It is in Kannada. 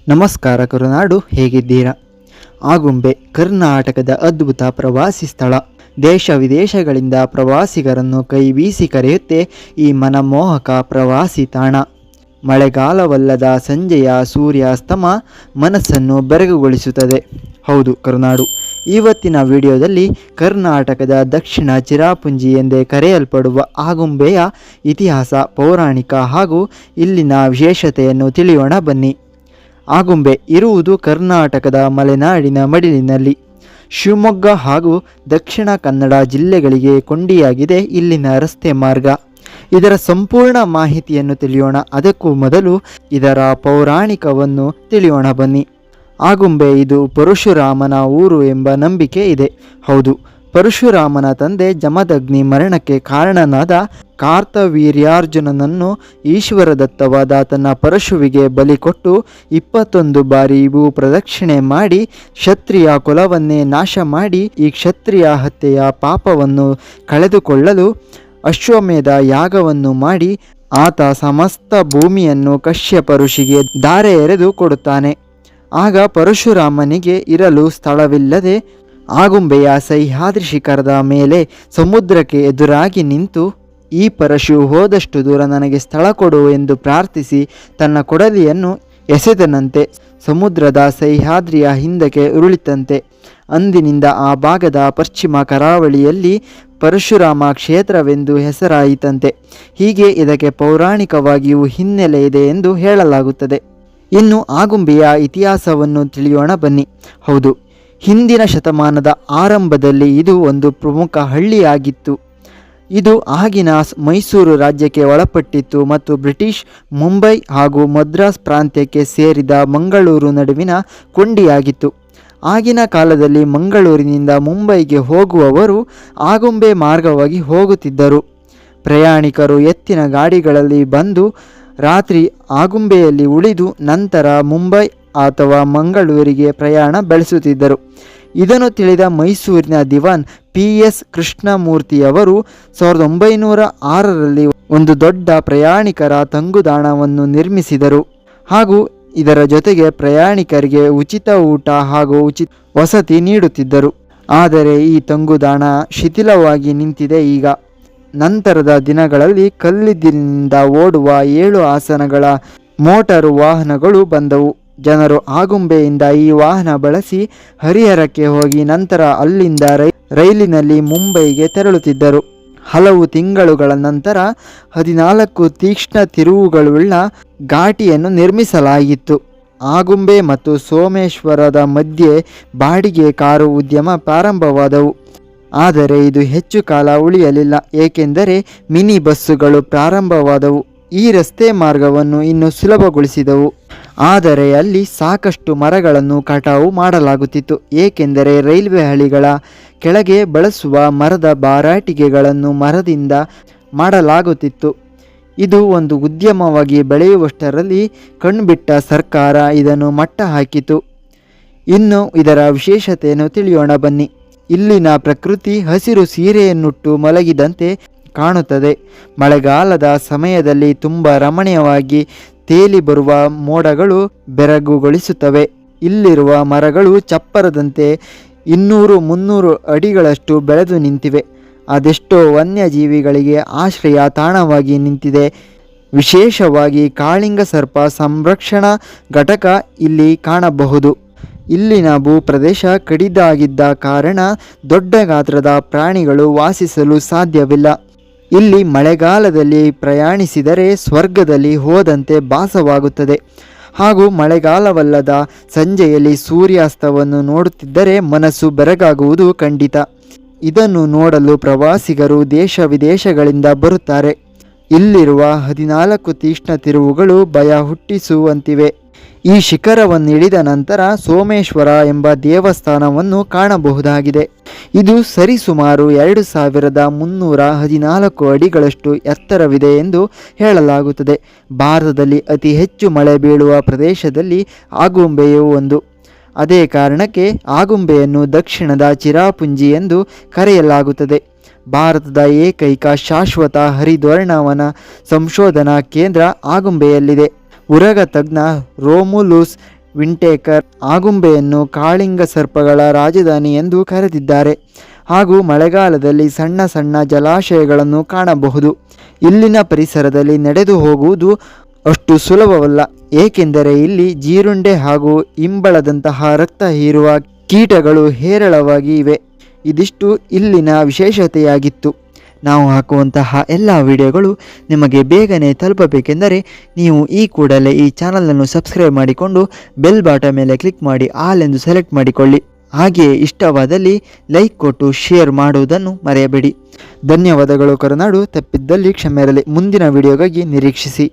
ನಮಸ್ಕಾರ ಕರುನಾಡು, ಹೇಗಿದ್ದೀರಾ? ಆಗುಂಬೆ ಕರ್ನಾಟಕದ ಅದ್ಭುತ ಪ್ರವಾಸಿ ಸ್ಥಳ. ದೇಶ ವಿದೇಶಗಳಿಂದ ಪ್ರವಾಸಿಗರನ್ನು ಕೈ ಬೀಸಿ ಕರೆಯುತ್ತೆ ಈ ಮನಮೋಹಕ ಪ್ರವಾಸಿ ತಾಣ. ಮಳೆಗಾಲವಲ್ಲದ ಸಂಜೆಯ ಸೂರ್ಯಾಸ್ತಮ ಮನಸ್ಸನ್ನು ಬೆರಗುಗೊಳಿಸುತ್ತದೆ. ಹೌದು, ಕರುನಾಡು. ಇವತ್ತಿನ ವಿಡಿಯೋದಲ್ಲಿ ಕರ್ನಾಟಕದ ದಕ್ಷಿಣ ಚಿರಾಪುಂಜಿ ಎಂದೇ ಕರೆಯಲ್ಪಡುವ ಆಗುಂಬೆಯ ಇತಿಹಾಸ, ಪೌರಾಣಿಕ ಹಾಗೂ ಇಲ್ಲಿನ ವಿಶೇಷತೆಯನ್ನು ತಿಳಿಯೋಣ ಬನ್ನಿ. ಆಗುಂಬೆ ಇರುವುದು ಕರ್ನಾಟಕದ ಮಲೆನಾಡಿನ ಮಡಿಲಿನಲ್ಲಿ. ಶಿವಮೊಗ್ಗ ಹಾಗೂ ದಕ್ಷಿಣ ಕನ್ನಡ ಜಿಲ್ಲೆಗಳಿಗೆ ಕೊಂಡಿಯಾಗಿದೆ ಇಲ್ಲಿನ ರಸ್ತೆ ಮಾರ್ಗ. ಇದರ ಸಂಪೂರ್ಣ ಮಾಹಿತಿಯನ್ನು ತಿಳಿಯೋಣ. ಅದಕ್ಕೂ ಮೊದಲು ಇದರ ಪೌರಾಣಿಕವನ್ನು ತಿಳಿಯೋಣ ಬನ್ನಿ. ಆಗುಂಬೆ ಇದು ಪರಶುರಾಮನ ಊರು ಎಂಬ ನಂಬಿಕೆ ಇದೆ. ಹೌದು, ಪರಶುರಾಮನ ತಂದೆ ಜಮದಗ್ನಿ ಮರಣಕ್ಕೆ ಕಾರಣನಾದ ಕಾರ್ತವೀರ್ಯಾರ್ಜುನನನ್ನು ಈಶ್ವರದತ್ತವಾದ ತನ್ನ ಪರಶುವಿಗೆ ಬಲಿ ಕೊಟ್ಟು 21 ಬಾರಿ ಭೂ ಪ್ರದಕ್ಷಿಣೆ ಮಾಡಿ ಕ್ಷತ್ರಿಯ ಕುಲವನ್ನೇ ನಾಶ ಮಾಡಿ ಈ ಕ್ಷತ್ರಿಯ ಹತ್ಯೆಯ ಪಾಪವನ್ನು ಕಳೆದುಕೊಳ್ಳಲು ಅಶ್ವಮೇಧ ಯಾಗವನ್ನು ಮಾಡಿ ಆತ ಸಮಸ್ತ ಭೂಮಿಯನ್ನು ಕಶ್ಯಪ ಋಷಿಗೆ ಧಾರೆ ಎರೆದು ಕೊಡುತ್ತಾನೆ. ಆಗ ಪರಶುರಾಮನಿಗೆ ಇರಲು ಸ್ಥಳವಿಲ್ಲದೆ ಆಗುಂಬೆಯ ಸಹ್ಯಾದ್ರಿ ಶಿಖರದ ಮೇಲೆ ಸಮುದ್ರಕ್ಕೆ ಎದುರಾಗಿ ನಿಂತು, ಈ ಪರಶು ಹೋದಷ್ಟು ದೂರ ನನಗೆ ಸ್ಥಳ ಕೊಡು ಎಂದು ಪ್ರಾರ್ಥಿಸಿ ತನ್ನ ಕೊಡಲಿಯನ್ನು ಎಸೆದನಂತೆ. ಸಮುದ್ರದ ಸಹ್ಯಾದ್ರಿಯ ಹಿಂದಕ್ಕೆ ಉರುಳಿತಂತೆ. ಅಂದಿನಿಂದ ಆ ಭಾಗದ ಪಶ್ಚಿಮ ಕರಾವಳಿಯಲ್ಲಿ ಪರಶುರಾಮ ಕ್ಷೇತ್ರವೆಂದು ಹೆಸರಾಯಿತಂತೆ. ಹೀಗೆ ಇದಕ್ಕೆ ಪೌರಾಣಿಕವಾಗಿಯೂ ಹಿನ್ನೆಲೆ ಇದೆ ಎಂದು ಹೇಳಲಾಗುತ್ತದೆ. ಇನ್ನು ಆಗುಂಬೆಯ ಇತಿಹಾಸವನ್ನು ತಿಳಿಯೋಣ ಬನ್ನಿ. ಹೌದು, ಹಿಂದಿನ ಶತಮಾನದ ಆರಂಭದಲ್ಲಿ ಇದು ಒಂದು ಪ್ರಮುಖ ಹಳ್ಳಿಯಾಗಿತ್ತು. ಇದು ಆಗಿನ ಮೈಸೂರು ರಾಜ್ಯಕ್ಕೆ ಒಳಪಟ್ಟಿತ್ತು ಮತ್ತು ಬ್ರಿಟಿಷ್ ಮುಂಬೈ ಹಾಗೂ ಮದ್ರಾಸ್ ಪ್ರಾಂತ್ಯಕ್ಕೆ ಸೇರಿದ ಮಂಗಳೂರು ನಡುವಿನ ಕೊಂಡಿಯಾಗಿತ್ತು. ಆಗಿನ ಕಾಲದಲ್ಲಿ ಮಂಗಳೂರಿನಿಂದ ಮುಂಬೈಗೆ ಹೋಗುವವರು ಆಗುಂಬೆ ಮಾರ್ಗವಾಗಿ ಹೋಗುತ್ತಿದ್ದರು. ಪ್ರಯಾಣಿಕರು ಎತ್ತಿನ ಗಾಡಿಗಳಲ್ಲಿ ಬಂದು ರಾತ್ರಿ ಆಗುಂಬೆಯಲ್ಲಿ ಉಳಿದು ನಂತರ ಮುಂಬೈ ಅಥವಾ ಮಂಗಳೂರಿಗೆ ಪ್ರಯಾಣ ಬೆಳೆಸುತ್ತಿದ್ದರು. ಇದನ್ನು ತಿಳಿದ ಮೈಸೂರಿನ ದಿವಾನ್ PS ಕೃಷ್ಣಮೂರ್ತಿಯವರು 1906ರಲ್ಲಿ ಒಂದು ದೊಡ್ಡ ಪ್ರಯಾಣಿಕರ ತಂಗುದಾಣವನ್ನು ನಿರ್ಮಿಸಿದರು ಹಾಗೂ ಇದರ ಜೊತೆಗೆ ಪ್ರಯಾಣಿಕರಿಗೆ ಉಚಿತ ಊಟ ಹಾಗೂ ಉಚಿತ ವಸತಿ ನೀಡುತ್ತಿದ್ದರು. ಆದರೆ ಈ ತಂಗುದಾಣ ಶಿಥಿಲವಾಗಿ ನಿಂತಿದೆ ಈಗ. ನಂತರದ ದಿನಗಳಲ್ಲಿ ಕಲ್ಲಿದ್ದಿನಿಂದ ಓಡುವ 7 ಆಸನಗಳ ಮೋಟಾರು ವಾಹನಗಳು ಬಂದವು. ಜನರು ಆಗುಂಬೆಯಿಂದ ಈ ವಾಹನ ಬಳಸಿ ಹರಿಹರಕ್ಕೆ ಹೋಗಿ ನಂತರ ಅಲ್ಲಿಂದ ರೈಲಿನಲ್ಲಿ ಮುಂಬೈಗೆ ತೆರಳುತ್ತಿದ್ದರು. ಹಲವು ತಿಂಗಳುಗಳ ನಂತರ 14 ತೀಕ್ಷ್ಣ ತಿರುವುಗಳುಳ್ಳ ಘಾಟಿಯನ್ನು ನಿರ್ಮಿಸಲಾಗಿತ್ತು. ಆಗುಂಬೆ ಮತ್ತು ಸೋಮೇಶ್ವರದ ಮಧ್ಯೆ ಬಾಡಿಗೆ ಕಾರು ಉದ್ಯಮ ಪ್ರಾರಂಭವಾದವು. ಆದರೆ ಇದು ಹೆಚ್ಚು ಕಾಲ ಉಳಿಯಲಿಲ್ಲ, ಏಕೆಂದರೆ ಮಿನಿ ಬಸ್ಸುಗಳು ಪ್ರಾರಂಭವಾದವು. ಈ ರಸ್ತೆ ಮಾರ್ಗವನ್ನು ಇನ್ನೂ ಸುಲಭಗೊಳಿಸಿದವು. ಆದರೆ ಅಲ್ಲಿ ಸಾಕಷ್ಟು ಮರಗಳನ್ನು ಕಟಾವು ಮಾಡಲಾಗುತ್ತಿತ್ತು, ಏಕೆಂದರೆ ರೈಲ್ವೆ ಹಳಿಗಳ ಕೆಳಗೆ ಬಳಸುವ ಮರದ ಬಾರಾಟಿಗೆಗಳನ್ನು ಮರದಿಂದ ಮಾಡಲಾಗುತ್ತಿತ್ತು. ಇದು ಒಂದು ಉದ್ಯಮವಾಗಿ ಬೆಳೆಯುವಷ್ಟರಲ್ಲಿ ಕಣ್ಬಿಟ್ಟ ಸರ್ಕಾರ ಇದನ್ನು ಮಟ್ಟ ಹಾಕಿತು. ಇನ್ನು ಇದರ ವಿಶೇಷತೆಯನ್ನು ತಿಳಿಯೋಣ ಬನ್ನಿ. ಇಲ್ಲಿನ ಪ್ರಕೃತಿ ಹಸಿರು ಸೀರೆಯನ್ನುಟ್ಟು ಮಲಗಿದಂತೆ ಕಾಣುತ್ತದೆ. ಮಳೆಗಾಲದ ಸಮಯದಲ್ಲಿ ತುಂಬ ರಮಣೀಯವಾಗಿ ತೇಲಿ ಬರುವ ಮೋಡಗಳು ಬೆರಗುಗೊಳಿಸುತ್ತವೆ. ಇಲ್ಲಿರುವ ಮರಗಳು ಚಪ್ಪರದಂತೆ 200-300 ಅಡಿಗಳಷ್ಟು ಬೆಳೆದು ನಿಂತಿವೆ. ಅದೆಷ್ಟೋ ವನ್ಯಜೀವಿಗಳಿಗೆ ಆಶ್ರಯ ತಾಣವಾಗಿ ನಿಂತಿದೆ. ವಿಶೇಷವಾಗಿ ಕಾಳಿಂಗ ಸರ್ಪ ಸಂರಕ್ಷಣಾ ಘಟಕ ಇಲ್ಲಿ ಕಾಣಬಹುದು. ಇಲ್ಲಿನ ಭೂಪ್ರದೇಶ ಕಡಿದಾಗಿದ್ದ ಕಾರಣ ದೊಡ್ಡ ಗಾತ್ರದ ಪ್ರಾಣಿಗಳು ವಾಸಿಸಲು ಸಾಧ್ಯವಿಲ್ಲ. ಇಲ್ಲಿ ಮಳೆಗಾಲದಲ್ಲಿ ಪ್ರಯಾಣಿಸಿದರೆ ಸ್ವರ್ಗದಲ್ಲಿ ಹೋದಂತೆ ಭಾಸವಾಗುತ್ತದೆ ಹಾಗೂ ಮಳೆಗಾಲವಲ್ಲದ ಸಂಜೆಯಲ್ಲಿ ಸೂರ್ಯಾಸ್ತವನ್ನು ನೋಡುತ್ತಿದ್ದರೆ ಮನಸ್ಸು ಬೆರಗಾಗುವುದು ಖಂಡಿತ. ಇದನ್ನು ನೋಡಲು ಪ್ರವಾಸಿಗರು ದೇಶ ವಿದೇಶಗಳಿಂದ ಬರುತ್ತಾರೆ. ಇಲ್ಲಿರುವ 14 ತೀಕ್ಷ್ಣ ತಿರುವುಗಳು ಭಯ ಹುಟ್ಟಿಸುವಂತಿವೆ. ಈ ಶಿಖರವನ್ನಿಳಿದ ನಂತರ ಸೋಮೇಶ್ವರ ಎಂಬ ದೇವಸ್ಥಾನವನ್ನು ಕಾಣಬಹುದಾಗಿದೆ. ಇದು ಸರಿಸುಮಾರು 2314 ಅಡಿಗಳಷ್ಟು ಎತ್ತರವಿದೆ ಎಂದು ಹೇಳಲಾಗುತ್ತದೆ. ಭಾರತದಲ್ಲಿ ಅತಿ ಹೆಚ್ಚು ಮಳೆ ಬೀಳುವ ಪ್ರದೇಶದಲ್ಲಿ ಆಗುಂಬೆಯು ಒಂದು. ಅದೇ ಕಾರಣಕ್ಕೆ ಆಗುಂಬೆಯನ್ನು ದಕ್ಷಿಣದ ಚಿರಾಪುಂಜಿ ಎಂದು ಕರೆಯಲಾಗುತ್ತದೆ. ಭಾರತದ ಏಕೈಕ ಶಾಶ್ವತ ಹರಿದ್ವರ್ಣವನ ಸಂಶೋಧನಾ ಕೇಂದ್ರ ಆಗುಂಬೆಯಲ್ಲಿದೆ. ಉರಗ ತಜ್ಞ ರೋಮುಲುಸ್ ವಿಂಟೇಕರ್ ಆಗುಂಬೆಯನ್ನು ಕಾಳಿಂಗ ಸರ್ಪಗಳ ರಾಜಧಾನಿ ಎಂದು ಕರೆದಿದ್ದಾರೆ. ಹಾಗೂ ಮಳೆಗಾಲದಲ್ಲಿ ಸಣ್ಣ ಸಣ್ಣ ಜಲಾಶಯಗಳನ್ನು ಕಾಣಬಹುದು. ಇಲ್ಲಿನ ಪರಿಸರದಲ್ಲಿ ನಡೆದು ಹೋಗುವುದು ಅಷ್ಟು ಸುಲಭವಲ್ಲ, ಏಕೆಂದರೆ ಇಲ್ಲಿ ಜೀರುಂಡೆ ಹಾಗೂ ಇಂಬಳದಂತಹ ರಕ್ತ ಹೀರುವ ಕೀಟಗಳು ಹೇರಳವಾಗಿ ಇವೆ. ಇದಿಷ್ಟು ಇಲ್ಲಿನ ವಿಶೇಷತೆಯಾಗಿತ್ತು. ನಾವು ಹಾಕುವಂತಹ ಎಲ್ಲ ವಿಡಿಯೋಗಳು ನಿಮಗೆ ಬೇಗನೆ ತಲುಪಬೇಕೆಂದರೆ ನೀವು ಈ ಕೂಡಲೇ ಈ ಚಾನಲನ್ನು ಸಬ್ಸ್ಕ್ರೈಬ್ ಮಾಡಿಕೊಂಡು ಬೆಲ್ ಬಾಟನ್ ಮೇಲೆ ಕ್ಲಿಕ್ ಮಾಡಿ ಆಲ್ ಎಂದು ಸೆಲೆಕ್ಟ್ ಮಾಡಿಕೊಳ್ಳಿ. ಹಾಗೆಯೇ ಇಷ್ಟವಾದಲ್ಲಿ ಲೈಕ್ ಕೊಟ್ಟು ಶೇರ್ ಮಾಡುವುದನ್ನು ಮರೆಯಬೇಡಿ. ಧನ್ಯವಾದಗಳು. ಕರುನಾಡು ತಪ್ಪಿದ್ದಲ್ಲಿ ಕ್ಷಮೆ ಇರಲಿ. ಮುಂದಿನ ವಿಡಿಯೋಗಾಗಿ ನಿರೀಕ್ಷಿಸಿ.